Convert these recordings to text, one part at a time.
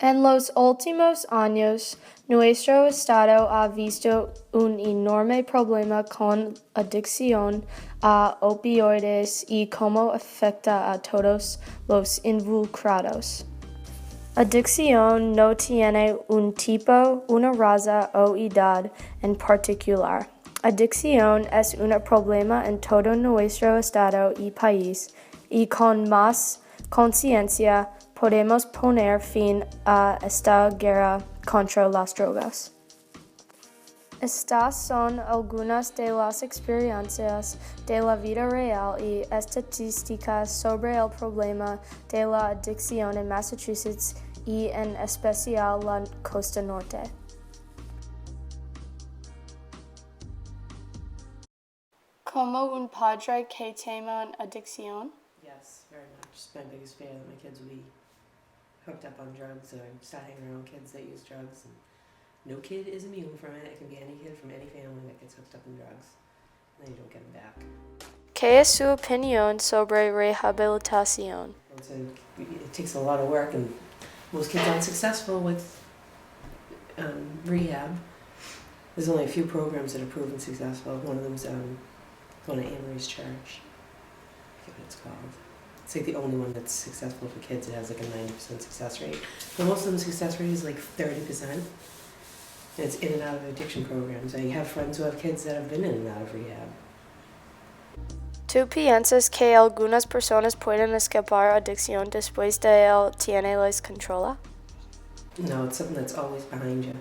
En los últimos años, nuestro estado ha visto un enorme problema con adicción a opioides y cómo afecta a todos los involucrados. Adicción no tiene un tipo, una raza o edad en particular. Adicción es un problema en todo nuestro estado y país, y con más conciencia podemos poner fin a esta guerra contra las drogas. Estas son algunas de las experiencias de la vida real y estadísticas sobre el problema de la adicción en Massachusetts y en especial la costa norte. Como un padre que teme adicción. Yes, very much. My biggest fear that my kids will be hooked up on drugs or start hanging around kids that use drugs. And no kid is immune from it. It can be any kid from any family that gets hooked up in drugs. And then you don't get them back. ¿Qué es su opinión sobre rehabilitación? It takes a lot of work, and most kids aren't successful with rehab. There's only a few programs that are proven successful. One of them's going to Amory's Church. I forget what it's called. It's like the only one that's successful for kids. It has like a 90% success rate. But most of them success rate is like 30%. And it's in and out of addiction programs. I have friends who have kids that have been in and out of rehab. ¿Tú piensas que algunas personas pueden escapar adicción después de él tiene les controla? No, it's something that's always behind you.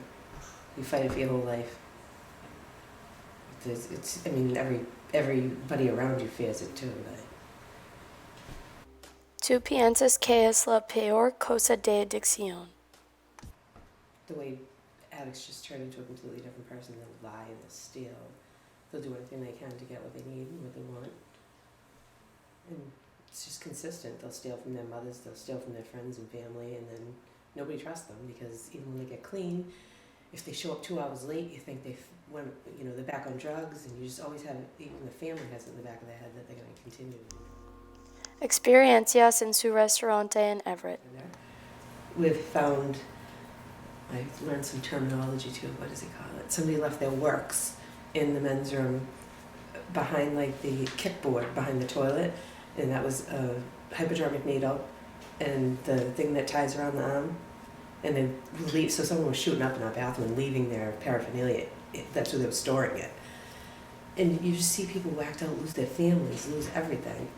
You fight it for your whole life. Everybody around you fears it too. But ¿Tú piensas que es la peor cosa de adicción? the way addicts just turn into a completely different person. They'll lie, they'll steal, they'll do anything they can to get what they need and what they want. And it's just consistent. They'll steal from their mothers, they'll steal from their friends and family, and then nobody trusts them because even when they get clean, if they show up 2 hours late, you think they're back on drugs, and you just always have, even the family has it in the back of their head that they're going to continue. Experiencias en su restaurante en Everett. We've found, I learned some terminology too, what does he call it? Somebody left their works in the men's room behind like the kickboard behind the toilet, and that was a hypodermic needle and the thing that ties around the arm, and then leave. So someone was shooting up in our bathroom and leaving their paraphernalia. That's where they were storing it. And you just see people whacked out, lose their families, lose everything.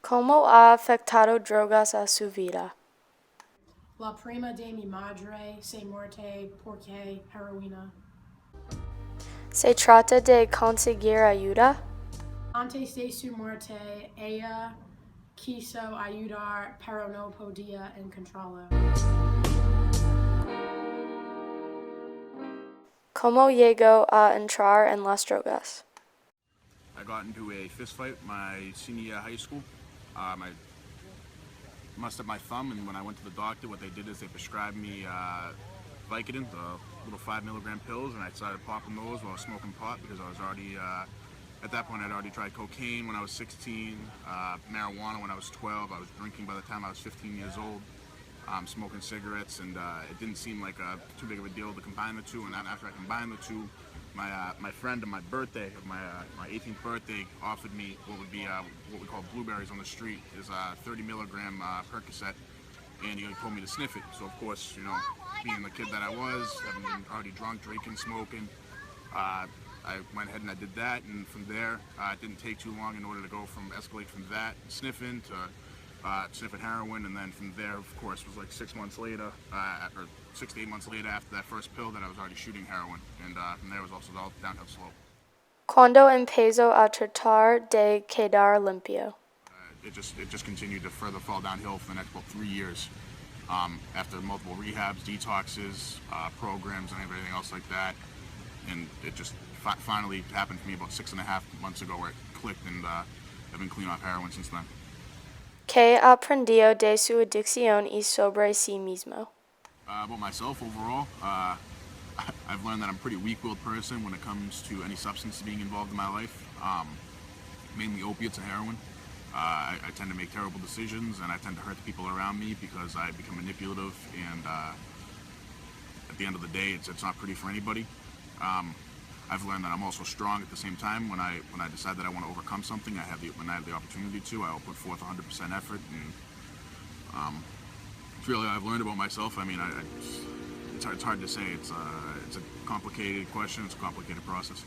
¿Cómo ha afectado drogas a su vida? La prima de mi madre se muerte porque heroína. ¿Se trata de conseguir ayuda? Antes de su muerte, ella quiso ayudar, pero no podía encontrarlo. ¿Cómo llegó a entrar en las drogas? I got into a fist fight my senior year of high school. I messed up my thumb, and when I went to the doctor, what they did is they prescribed me Vicodin, the little 5 milligram pills, and I started popping those while I was smoking pot because I was already, at that point I'd already tried cocaine when I was 16, marijuana when I was 12, I was drinking by the time I was 15 years old, smoking cigarettes, and it didn't seem like too big of a deal to combine the two, and then after I combined the two, my friend on my birthday, my 18th birthday, offered me what would be what we call blueberries on the street, is a 30 milligram Percocet, and he told me to sniff it. So of course, being the kid that I was, having been already drunk, drinking, smoking, I went ahead and I did that, and from there, it didn't take too long in order to escalate from that, sniffing, to sniffing heroin, and then from there, of course, was like 6 months later, or 6 to 8 months later after that first pill that I was already shooting heroin, and from there was also all downhill slope. Cuando empezó a tratar de quedar limpio? It just continued to further fall downhill for the next about 3 years. After multiple rehabs, detoxes, programs, and everything else like that, and it just finally happened for me about 6.5 months ago, where it clicked, and I've been clean off heroin since then. ¿Qué aprendió de su adicción y sobre sí mismo? About myself overall, I've learned that I'm a pretty weak-willed person when it comes to any substance being involved in my life, mainly opiates and heroin. I tend to make terrible decisions, and I tend to hurt the people around me because I become manipulative, and at the end of the day, it's not pretty for anybody. I've learned that I'm also strong at the same time. When I decide that I want to overcome something, when I have the opportunity to, I'll put forth 100% effort, and it's really what I've learned about myself. I mean, it's hard to say. It's a complicated question. It's a complicated process.